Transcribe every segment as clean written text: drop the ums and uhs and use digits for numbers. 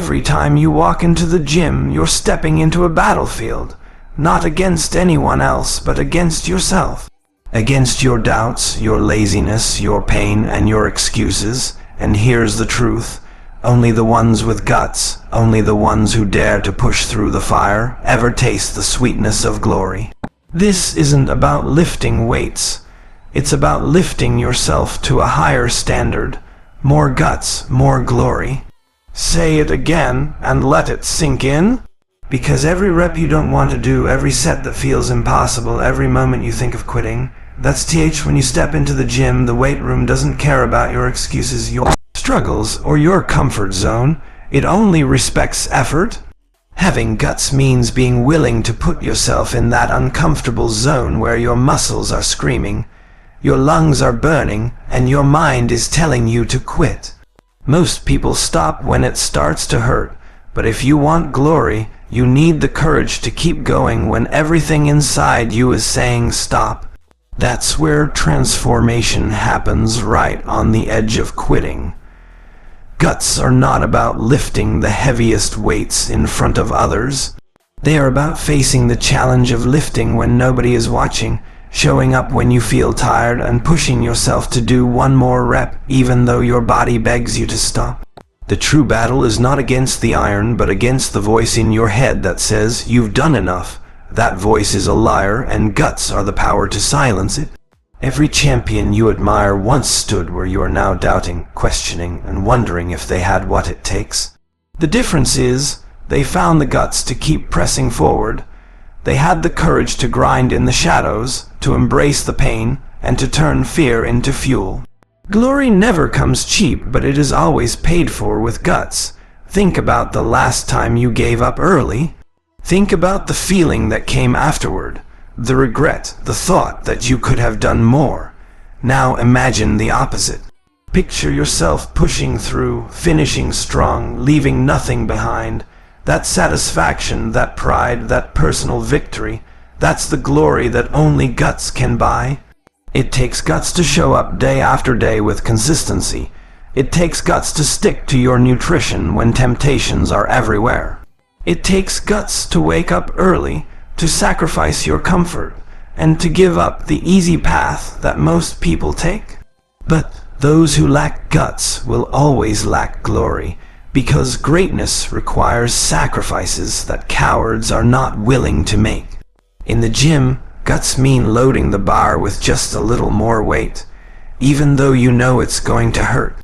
Every time you walk into the gym, you're stepping into a battlefield, not against anyone else, but against yourself. Against your doubts, your laziness, your pain, and your excuses. And here's the truth. Only the ones with guts, only the ones who dare to push through the fire, ever taste the sweetness of glory. This isn't about lifting weights. It's about lifting yourself to a higher standard. More guts, more glory. Say it again and let it sink in. Because every rep you don't want to do, every set that feels impossible, every moment you think of quitting, that's when you step into the gym, the weight room doesn't care about your excuses, your struggles, or your comfort zone. It only respects effort. Having guts means being willing to put yourself in that uncomfortable zone where your muscles are screaming, your lungs are burning, and your mind is telling you to quit. Most people stop when it starts to hurt, but if you want glory, you need the courage to keep going when everything inside you is saying stop. That's where transformation happens, right on the edge of quitting. Guts are not about lifting the heaviest weights in front of others. They are about facing the challenge of lifting when nobody is watching, showing up when you feel tired, and pushing yourself to do one more rep even though your body begs you to stop. The true battle is not against the iron, but against the voice in your head that says, "You've done enough." That voice is a liar, and guts are the power to silence it. Every champion you admire once stood where you are now doubting, questioning, and wondering if they had what it takes. The difference is, they found the guts to keep pressing forward. They had the courage to grind in the shadows, to embrace the pain, and to turn fear into fuel. Glory never comes cheap, but it is always paid for with guts. Think about the last time you gave up early. Think about the feeling that came afterward, the regret, the thought that you could have done more. Now imagine the opposite. Picture yourself pushing through, finishing strong, leaving nothing behind. That satisfaction, that pride, that personal victory, that's the glory that only guts can buy. It takes guts to show up day after day with consistency. It takes guts to stick to your nutrition when temptations are everywhere. It takes guts to wake up early, to sacrifice your comfort, and to give up the easy path that most people take. But those who lack guts will always lack glory, because greatness requires sacrifices that cowards are not willing to make. In the gym, guts mean loading the bar with just a little more weight, even though you know it's going to hurt.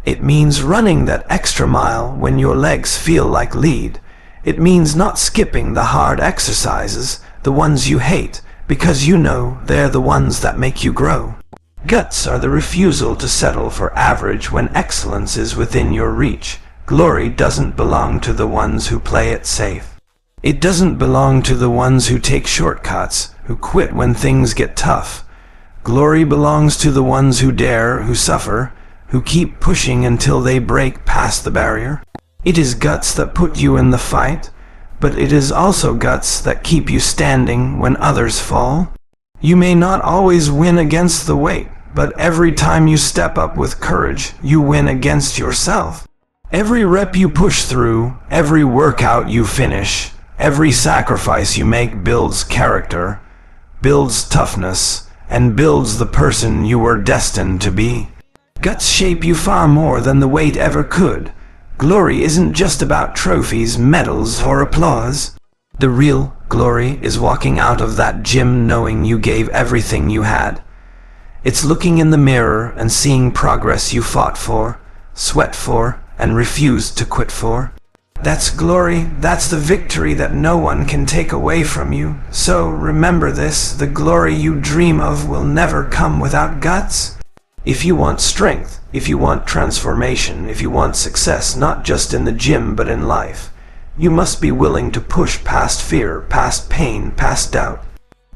It means running that extra mile when your legs feel like lead. It means not skipping the hard exercises, the ones you hate, because you know they're the ones that make you grow. Guts are the refusal to settle for average when excellence is within your reach. Glory doesn't belong to the ones who play it safe. It doesn't belong to the ones who take shortcuts, who quit when things get tough. Glory belongs to the ones who dare, who suffer, who keep pushing until they break past the barrier. It is guts that put you in the fight, but it is also guts that keep you standing when others fall. You may not always win against the weight, but every time you step up with courage, you win against yourself. Every rep you push through, every workout you finish, every sacrifice you make builds character, builds toughness, and builds the person you were destined to be. Guts shape you far more than the weight ever could. Glory isn't just about trophies, medals, or applause. The real glory is walking out of that gym knowing you gave everything you had. It's looking in the mirror and seeing progress you fought for, sweat for, and refused to quit for. That's glory, that's the victory that no one can take away from you. So remember this, the glory you dream of will never come without guts. If you want strength, if you want transformation, if you want success, not just in the gym but in life, you must be willing to push past fear, past pain, past doubt.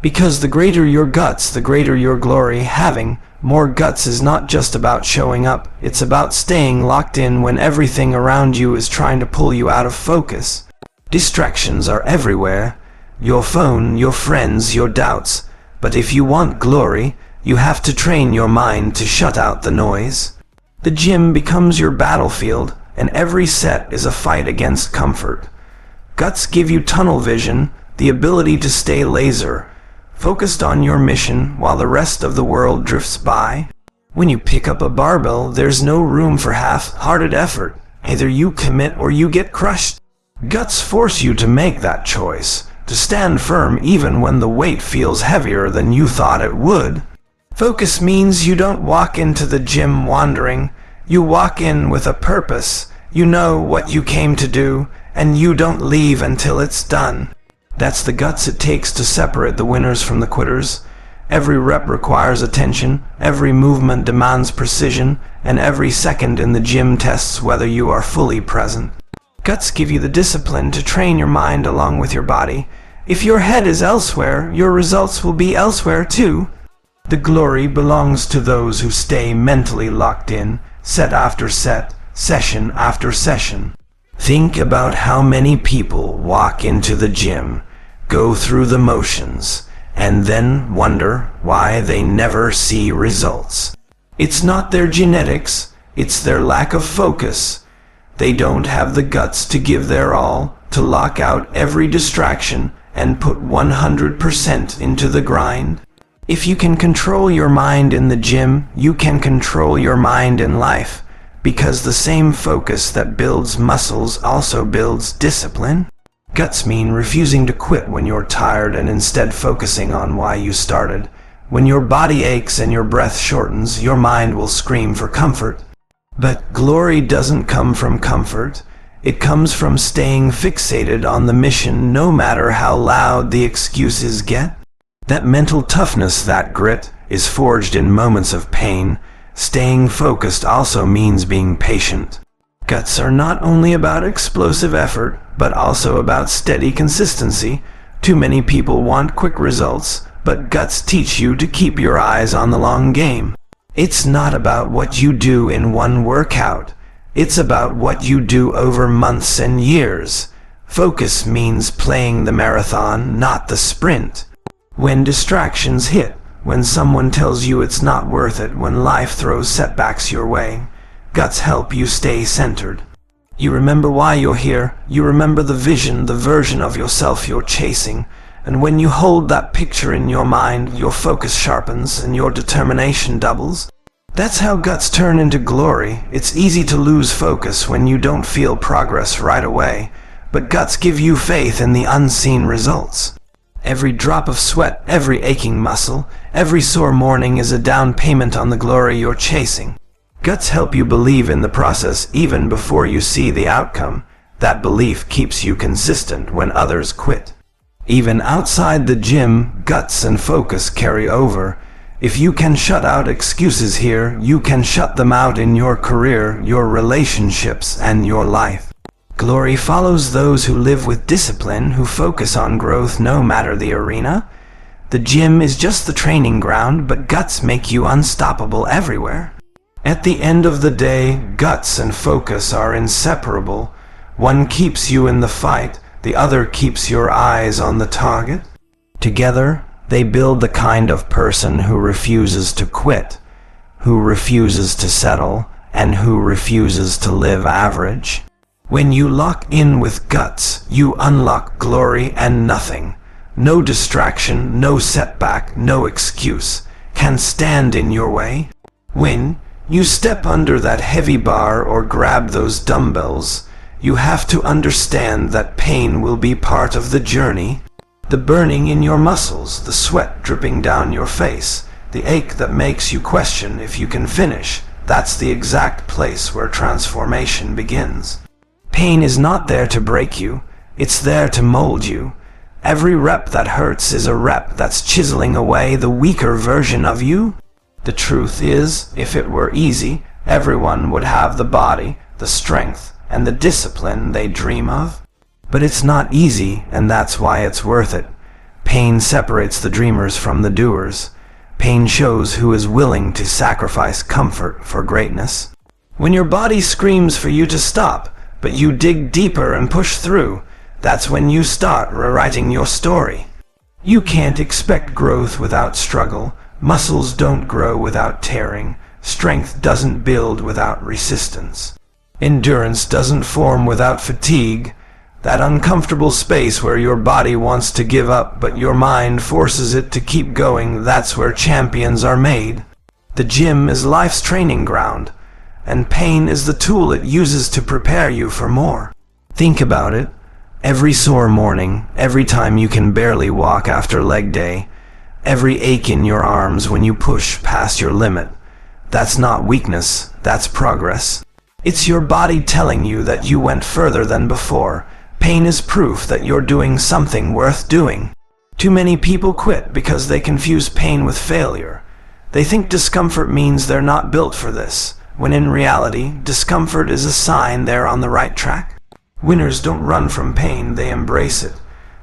Because the greater your guts, the greater your glory. Having more guts is not just about showing up, it's about staying locked in when everything around you is trying to pull you out of focus. Distractions are everywhere, your phone, your friends, your doubts, but if you want glory, you have to train your mind to shut out the noise. The gym becomes your battlefield, and every set is a fight against comfort. Guts give you tunnel vision, the ability to stay laser, focused on your mission while the rest of the world drifts by. When you pick up a barbell, there's no room for half-hearted effort. Either you commit or you get crushed. Guts force you to make that choice, to stand firm even when the weight feels heavier than you thought it would. Focus means you don't walk into the gym wandering. You walk in with a purpose. You know what you came to do, and you don't leave until it's done. That's the guts it takes to separate the winners from the quitters. Every rep requires attention, every movement demands precision, and every second in the gym tests whether you are fully present. Guts give you the discipline to train your mind along with your body. If your head is elsewhere, your results will be elsewhere too. The glory belongs to those who stay mentally locked in, set after set, session after session. Think about how many people walk into the gym, go through the motions, and then wonder why they never see results. It's not their genetics, it's their lack of focus. They don't have the guts to give their all, to lock out every distraction and put 100% into the grind. If you can control your mind in the gym, you can control your mind in life, because the same focus that builds muscles also builds discipline. Guts mean refusing to quit when you're tired and instead focusing on why you started. When your body aches and your breath shortens, your mind will scream for comfort. But glory doesn't come from comfort. It comes from staying fixated on the mission no matter how loud the excuses get. That mental toughness, that grit, is forged in moments of pain. Staying focused also means being patient. Guts are not only about explosive effort, but also about steady consistency. Too many people want quick results, but guts teach you to keep your eyes on the long game. It's not about what you do in one workout. It's about what you do over months and years. Focus means playing the marathon, not the sprint. When distractions hit, when someone tells you it's not worth it, when life throws setbacks your way, guts help you stay centered. You remember why you're here. You remember the vision, the version of yourself you're chasing. And when you hold that picture in your mind, your focus sharpens and your determination doubles. That's how guts turn into glory. It's easy to lose focus when you don't feel progress right away, but guts give you faith in the unseen results. Every drop of sweat, every aching muscle, every sore morning is a down payment on the glory you're chasing. Guts help you believe in the process even before you see the outcome. That belief keeps you consistent when others quit. Even outside the gym, guts and focus carry over. If you can shut out excuses here, you can shut them out in your career, your relationships, and your life. Glory follows those who live with discipline, who focus on growth no matter the arena. The gym is just the training ground, but guts make you unstoppable everywhere. At the end of the day, guts and focus are inseparable. One keeps you in the fight, the other keeps your eyes on the target. Together, they build the kind of person who refuses to quit, who refuses to settle, and who refuses to live average. When you lock in with guts, you unlock glory, and nothing, no distraction, no setback, no excuse, can stand in your way. When you step under that heavy bar or grab those dumbbells, you have to understand that pain will be part of the journey. The burning in your muscles, the sweat dripping down your face, the ache that makes you question if you can finish, that's the exact place where transformation begins. Pain is not there to break you, it's there to mold you. Every rep that hurts is a rep that's chiseling away the weaker version of you. The truth is, if it were easy, everyone would have the body, the strength, and the discipline they dream of. But it's not easy, and that's why it's worth it. Pain separates the dreamers from the doers. Pain shows who is willing to sacrifice comfort for greatness. When your body screams for you to stop, but you dig deeper and push through, that's when you start rewriting your story. You can't expect growth without struggle. Muscles don't grow without tearing. Strength doesn't build without resistance. Endurance doesn't form without fatigue, that uncomfortable space where your body wants to give up but your mind forces it to keep going. That's where champions are made. The gym is life's training ground, and pain is the tool it uses to prepare you for more. Think about it. Every sore morning, every time you can barely walk after leg day, every ache in your arms when you push past your limit. That's not weakness, that's progress. It's your body telling you that you went further than before. Pain is proof that you're doing something worth doing. Too many people quit because they confuse pain with failure. They think discomfort means they're not built for this, when in reality, discomfort is a sign they're on the right track. Winners don't run from pain, they embrace it.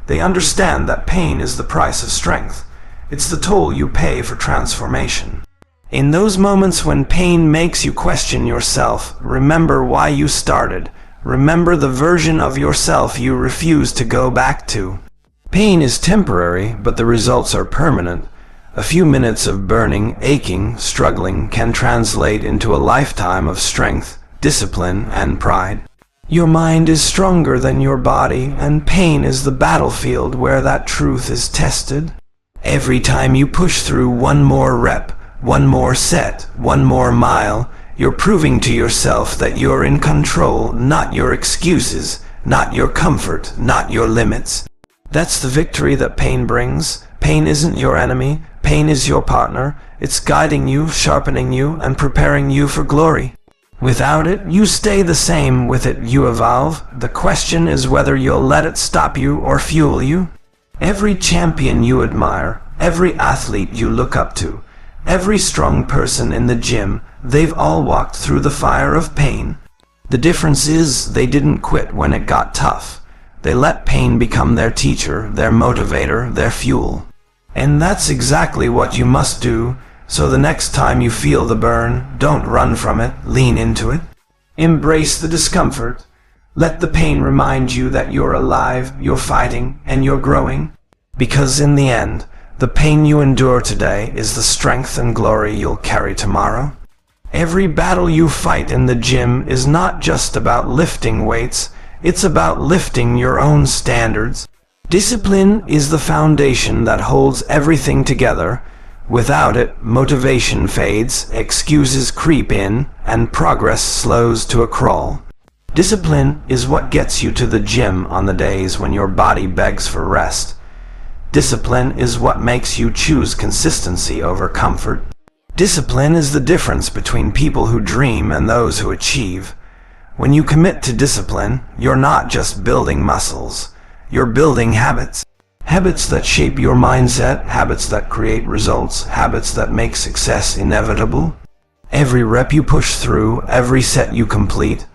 They understand that pain is the price of strength. It's the toll you pay for transformation. In those moments when pain makes you question yourself, remember why you started. Remember the version of yourself you refuse to go back to. Pain is temporary, but the results are permanent. A few minutes of burning, aching, struggling can translate into a lifetime of strength, discipline, and pride. Your mind is stronger than your body, and pain is the battlefield where that truth is tested. Every time you push through one more rep, one more set, one more mile, you're proving to yourself that you're in control, not your excuses, not your comfort, not your limits. That's the victory that pain brings. Pain isn't your enemy. Pain is your partner. It's guiding you, sharpening you, and preparing you for glory. Without it, you stay the same. With it, you evolve. The question is whether you'll let it stop you or fuel you. Every champion you admire, every athlete you look up to, every strong person in the gym, they've all walked through the fire of pain. The difference is they didn't quit when it got tough. They let pain become their teacher, their motivator, their fuel. And that's exactly what you must do, so the next time you feel the burn, don't run from it, lean into it. Embrace the discomfort. Let the pain remind you that you're alive, you're fighting, and you're growing. Because in the end, the pain you endure today is the strength and glory you'll carry tomorrow. Every battle you fight in the gym is not just about lifting weights, it's about lifting your own standards. Discipline is the foundation that holds everything together. Without it, motivation fades, excuses creep in, and progress slows to a crawl. Discipline is what gets you to the gym on the days when your body begs for rest. Discipline is what makes you choose consistency over comfort. Discipline is the difference between people who dream and those who achieve. When you commit to discipline, you're not just building muscles. You're building habits. Habits that shape your mindset, habits that create results, habits that make success inevitable. Every rep you push through, every set you complete,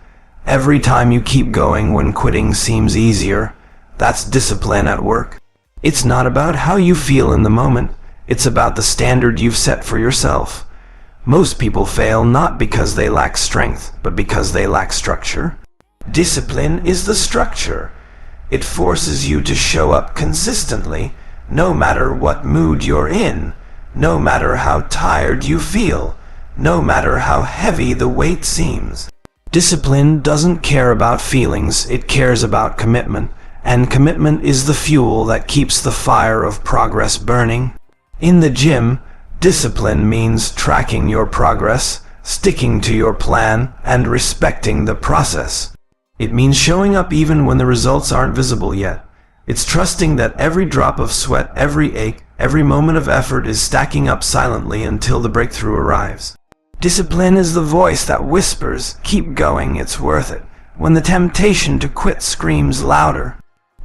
every time you keep going when quitting seems easier, that's discipline at work. It's not about how you feel in the moment, it's about the standard you've set for yourself. Most people fail not because they lack strength, but because they lack structure. Discipline is the structure. It forces you to show up consistently, no matter what mood you're in, no matter how tired you feel, no matter how heavy the weight seems. Discipline doesn't care about feelings, it cares about commitment, and commitment is the fuel that keeps the fire of progress burning. In the gym, discipline means tracking your progress, sticking to your plan, and respecting the process. It means showing up even when the results aren't visible yet. It's trusting that every drop of sweat, every ache, every moment of effort is stacking up silently until the breakthrough arrives. Discipline is the voice that whispers, "Keep going, it's worth it," when the temptation to quit screams louder.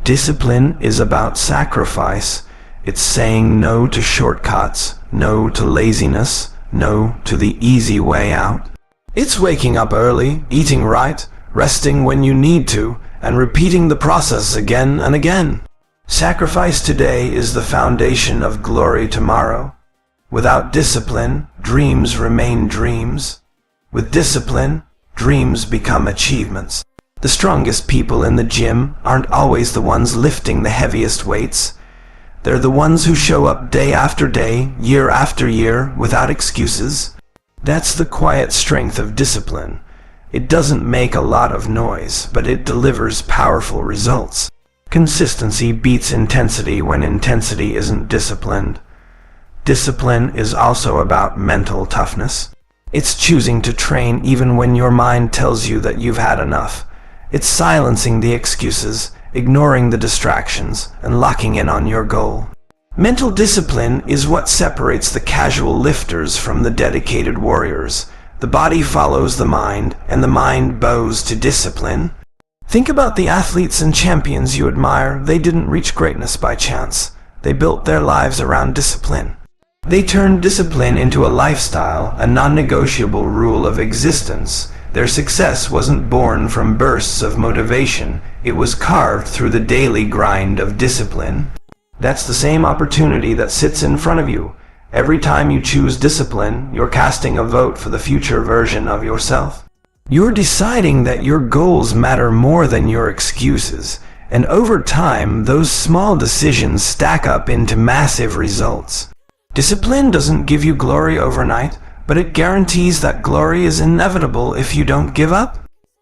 Discipline is about sacrifice. It's saying no to shortcuts, no to laziness, no to the easy way out. It's waking up early, eating right, resting when you need to, and repeating the process again and again. Sacrifice today is the foundation of glory tomorrow. Without discipline, dreams remain dreams. With discipline, dreams become achievements. The strongest people in the gym aren't always the ones lifting the heaviest weights. They're the ones who show up day after day, year after year, without excuses. That's the quiet strength of discipline. It doesn't make a lot of noise, but it delivers powerful results. Consistency beats intensity when intensity isn't disciplined. Discipline is also about mental toughness. It's choosing to train even when your mind tells you that you've had enough. It's silencing the excuses, ignoring the distractions, and locking in on your goal. Mental discipline is what separates the casual lifters from the dedicated warriors. The body follows the mind, and the mind bows to discipline. Think about the athletes and champions you admire. They didn't reach greatness by chance. They built their lives around discipline. They turned discipline into a lifestyle, a non-negotiable rule of existence. Their success wasn't born from bursts of motivation. It was carved through the daily grind of discipline. That's the same opportunity that sits in front of you. Every time you choose discipline, you're casting a vote for the future version of yourself. You're deciding that your goals matter more than your excuses, and over time, those small decisions stack up into massive results. Discipline doesn't give you glory overnight, but it guarantees that glory is inevitable if you don't give up.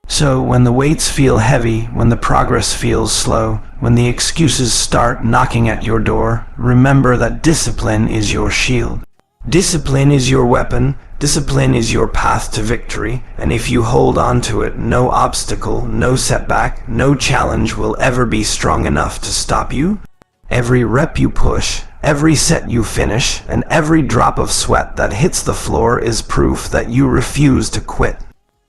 So when the weights feel heavy, when the progress feels slow, when the excuses start knocking at your door, remember that discipline is your shield. Discipline is your weapon, discipline is your path to victory, and if you hold on to it, no obstacle, no setback, no challenge will ever be strong enough to stop you. Every rep you push, every set you finish, and every drop of sweat that hits the floor is proof that you refuse to quit.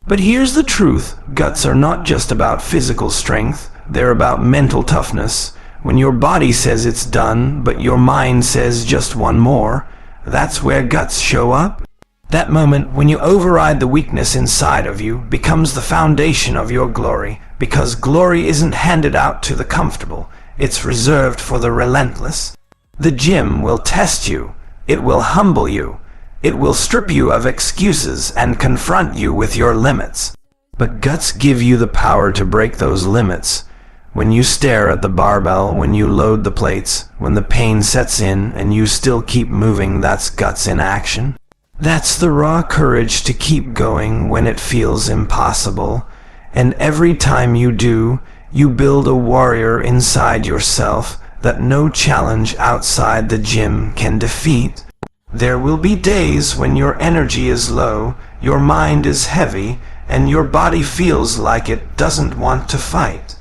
But here's the truth. Guts are not just about physical strength. They're about mental toughness. When your body says it's done, but your mind says just one more, that's where guts show up. That moment when you override the weakness inside of you becomes the foundation of your glory, because glory isn't handed out to the comfortable. It's reserved for the relentless. The gym will test you. It will humble you. It will strip you of excuses and confront you with your limits. But guts give you the power to break those limits. When you stare at the barbell, when you load the plates, when the pain sets in and you still keep moving, that's guts in action. That's the raw courage to keep going when it feels impossible. And every time you do, you build a warrior inside yourself that no challenge outside the gym can defeat. There will be days when your energy is low, your mind is heavy, and your body feels like it doesn't want to fight.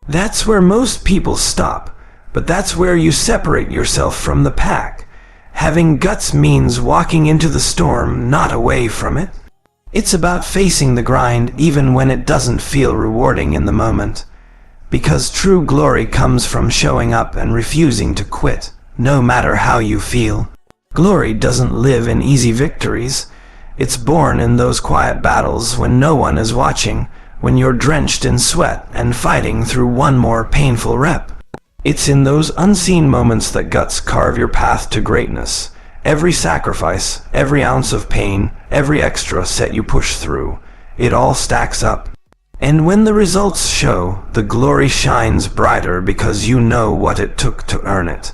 That's where most people stop, but that's where you separate yourself from the pack. Having guts means walking into the storm, not away from it. It's about facing the grind even when it doesn't feel rewarding in the moment. Because true glory comes from showing up and refusing to quit, no matter how you feel. Glory doesn't live in easy victories. It's born in those quiet battles when no one is watching, when you're drenched in sweat and fighting through one more painful rep. It's in those unseen moments that guts carve your path to greatness. Every sacrifice, every ounce of pain, every extra set you push through, it all stacks up. And when the results show, the glory shines brighter because you know what it took to earn it.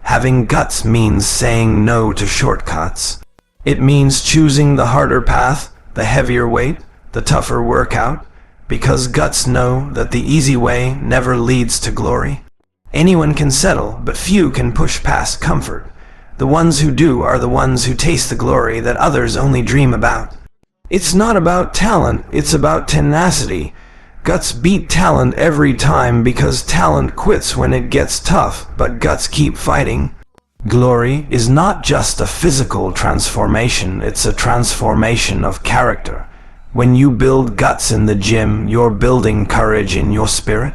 Having guts means saying no to shortcuts. It means choosing the harder path, the heavier weight, the tougher workout, because guts know that the easy way never leads to glory. Anyone can settle, but few can push past comfort. The ones who do are the ones who taste the glory that others only dream about. It's not about talent, it's about tenacity. Guts beat talent every time because talent quits when it gets tough, but guts keep fighting. Glory is not just a physical transformation, it's a transformation of character. When you build guts in the gym, you're building courage in your spirit.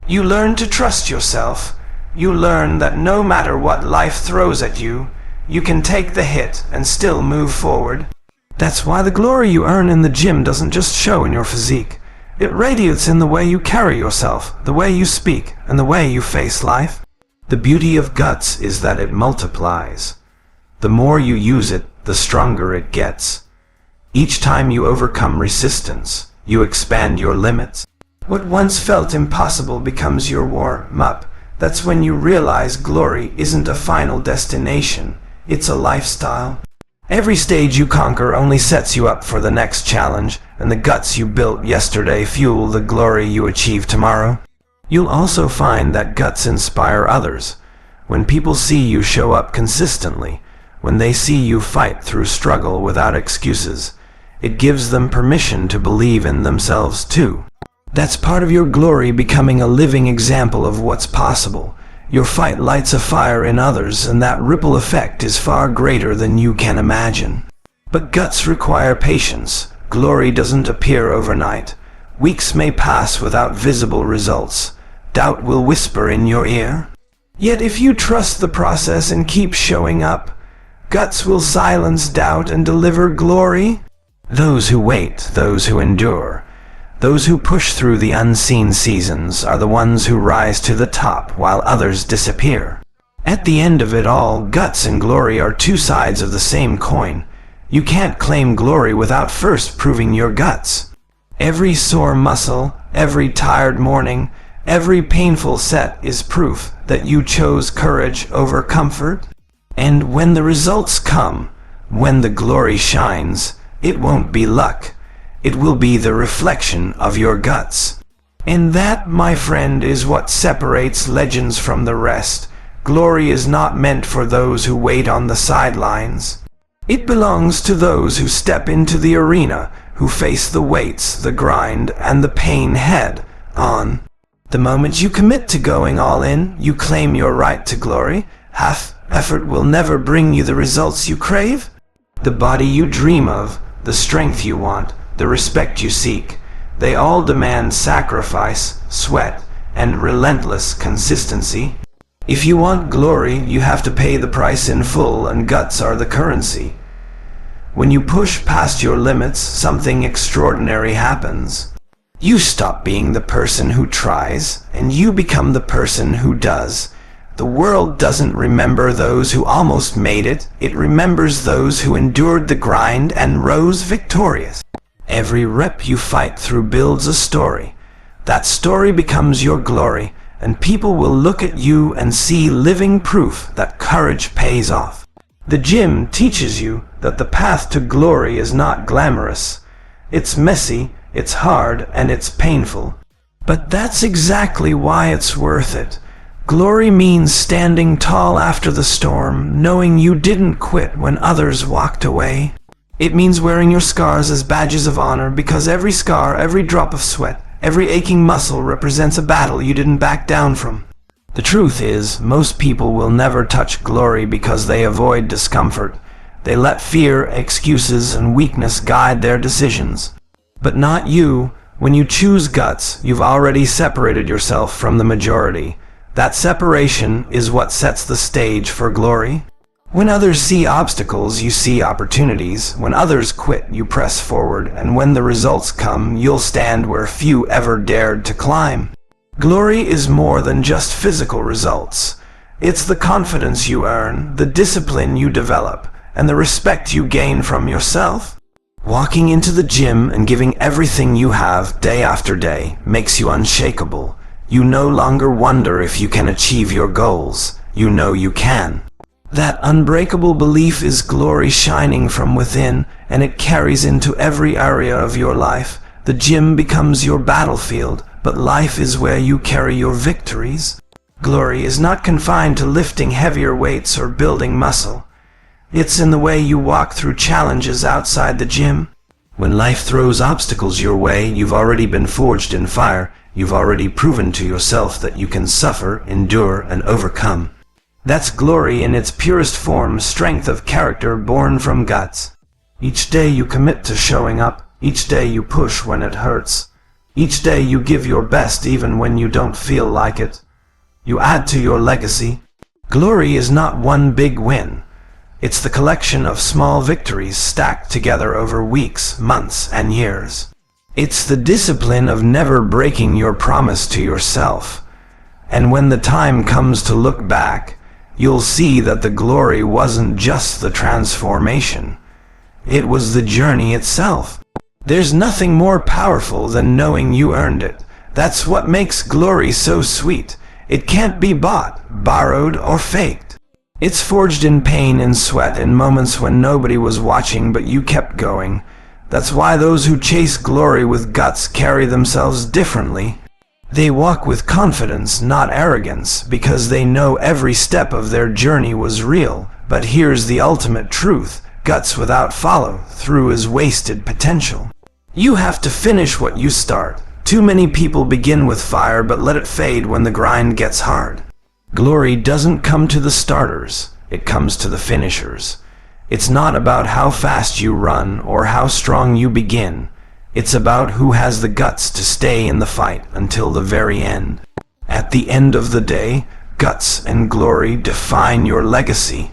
You learn to trust yourself. You learn that no matter what life throws at you, you can take the hit and still move forward. That's why the glory you earn in the gym doesn't just show in your physique. It radiates in the way you carry yourself, the way you speak, and the way you face life. The beauty of guts is that it multiplies. The more you use it, the stronger it gets. Each time you overcome resistance, you expand your limits. What once felt impossible becomes your warm-up. That's when you realize glory isn't a final destination, it's a lifestyle. Every stage you conquer only sets you up for the next challenge, and the guts you built yesterday fuel the glory you achieve tomorrow. You'll also find that guts inspire others. When people see you show up consistently, when they see you fight through struggle without excuses, it gives them permission to believe in themselves too. That's part of your glory, becoming a living example of what's possible. Your fight lights a fire in others, and that ripple effect is far greater than you can imagine. But guts require patience. Glory doesn't appear overnight. Weeks may pass without visible results. Doubt will whisper in your ear. Yet if you trust the process and keep showing up, guts will silence doubt and deliver glory. Those who wait, those who endure, those who push through the unseen seasons are the ones who rise to the top while others disappear. At the end of it all, guts and glory are two sides of the same coin. You can't claim glory without first proving your guts. Every sore muscle, every tired morning, every painful set is proof that you chose courage over comfort. And when the results come, when the glory shines, it won't be luck. It will be the reflection of your guts. And that, my friend, is what separates legends from the rest. Glory is not meant for those who wait on the sidelines. It belongs to those who step into the arena, who face the weights, the grind, and the pain head on. The moment you commit to going all in, you claim your right to glory. Half effort will never bring you the results you crave. The body you dream of, the strength you want, the respect you seek, they all demand sacrifice, sweat, and relentless consistency. If you want glory, you have to pay the price in full, and guts are the currency. When you push past your limits, something extraordinary happens. You stop being the person who tries, and you become the person who does. The world doesn't remember those who almost made it. It remembers those who endured the grind and rose victorious. Every rep you fight through builds a story. That story becomes your glory, and people will look at you and see living proof that courage pays off. The gym teaches you that the path to glory is not glamorous. It's messy, it's hard, and it's painful. But that's exactly why it's worth it. Glory means standing tall after the storm, knowing you didn't quit when others walked away. It means wearing your scars as badges of honor, because every scar, every drop of sweat, every aching muscle represents a battle you didn't back down from. The truth is, most people will never touch glory because they avoid discomfort. They let fear, excuses, and weakness guide their decisions. But not you. When you choose guts, you've already separated yourself from the majority. That separation is what sets the stage for glory. When others see obstacles, you see opportunities. When others quit, you press forward. And when the results come, you'll stand where few ever dared to climb. Glory is more than just physical results. It's the confidence you earn, the discipline you develop, and the respect you gain from yourself. Walking into the gym and giving everything you have day after day makes you unshakable. You no longer wonder if you can achieve your goals. You know you can. That unbreakable belief is glory shining from within, and it carries into every area of your life. The gym becomes your battlefield, but life is where you carry your victories. Glory is not confined to lifting heavier weights or building muscle. It's in the way you walk through challenges outside the gym. When life throws obstacles your way, you've already been forged in fire. You've already proven to yourself that you can suffer, endure, and overcome. That's glory in its purest form, strength of character born from guts. Each day you commit to showing up. Each day you push when it hurts. Each day you give your best even when you don't feel like it. You add to your legacy. Glory is not one big win. It's the collection of small victories stacked together over weeks, months, and years. It's the discipline of never breaking your promise to yourself. And when the time comes to look back, you'll see that the glory wasn't just the transformation. It was the journey itself. There's nothing more powerful than knowing you earned it. That's what makes glory so sweet. It can't be bought, borrowed, or faked. It's forged in pain and sweat in moments when nobody was watching but you kept going. That's why those who chase glory with guts carry themselves differently. They walk with confidence, not arrogance, because they know every step of their journey was real. But here's the ultimate truth. Guts without follow-through is wasted potential. You have to finish what you start. Too many people begin with fire but let it fade when the grind gets hard. Glory doesn't come to the starters, it comes to the finishers. It's not about how fast you run or how strong you begin. It's about who has the guts to stay in the fight until the very end. At the end of the day, guts and glory define your legacy.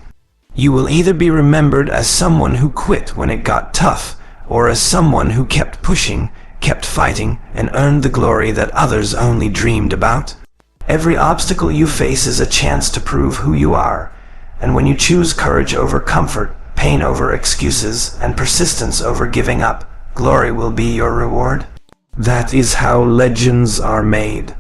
You will either be remembered as someone who quit when it got tough, or as someone who kept pushing, kept fighting, and earned the glory that others only dreamed about. Every obstacle you face is a chance to prove who you are, and when you choose courage over comfort, pain over excuses, and persistence over giving up, glory will be your reward. That is how legends are made.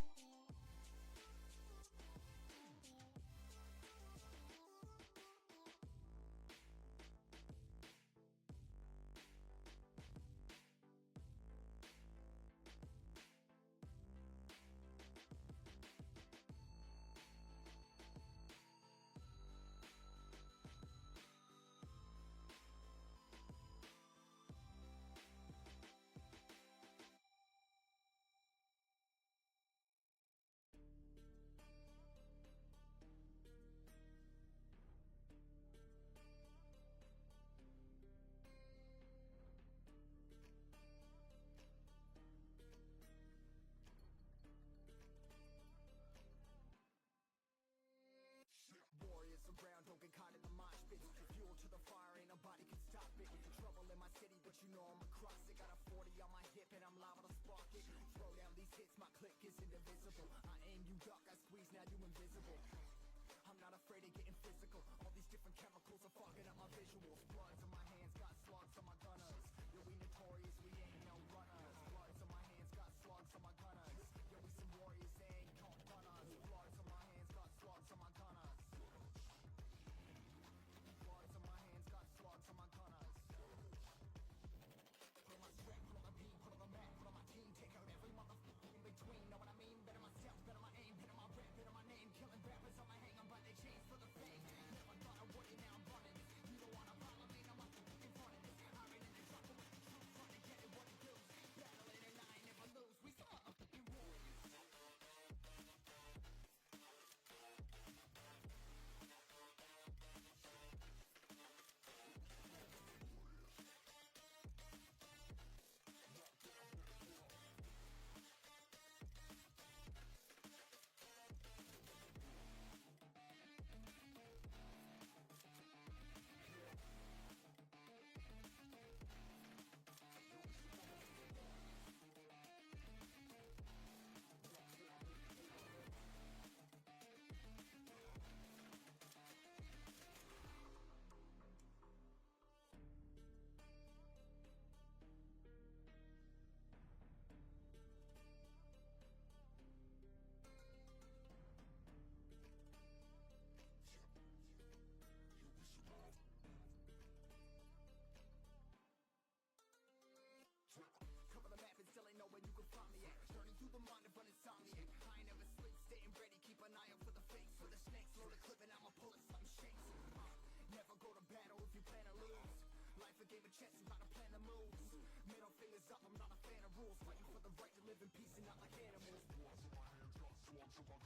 Warriors around, don't get caught in the mosh pit. Fuel to the fire, ain't nobody can stop it. Trouble in my city, but you know I'm across it. Got a 40 on my hip and I'm liable to spark it. Throw down these hits, my click is indivisible. I aim, you duck, I squeeze, now you invisible. I'm not afraid of getting physical. All these different chemicals are fogging up my visuals. Bloods on my hands, got slugs on my gunners. Yo, we notorious, we ain't no runners. Bloods on my hands, got slugs on my gunners. Yo, we some warriors, they ain't no runners. Bloods on my hands, got slugs on my gunners. Bloods on my hands, got slugs on my gunners. Put on my strap, put on the beam, put on the map, put on my team. Take out every motherfucker in between. Know what I mean? Better myself, better my aim, better my rap, better my name. Killing rappers on my hang 'em, but they change for the fame. Never thought I would, and now I'm running. You don't wanna follow me, now I'm in front of this. I ran in the truck with the truth, trying to get it what it does. Battling and I ain't never lose. We some motherfucking warriors. Cover the map and still ain't know where you can find me at. Journey through the mind of an insomniac. I ain't never sleep, staying ready, keep an eye out for the fakes. For the snakes, load a clip and I'ma pull it, something shakes. Never go to battle if you plan to lose. Life a game of chess, you gotta plan the moves. Middle fingers up, I'm not a fan of rules. Fighting for the right to live in peace and not like animals. Bloods on my hands, got slugs on my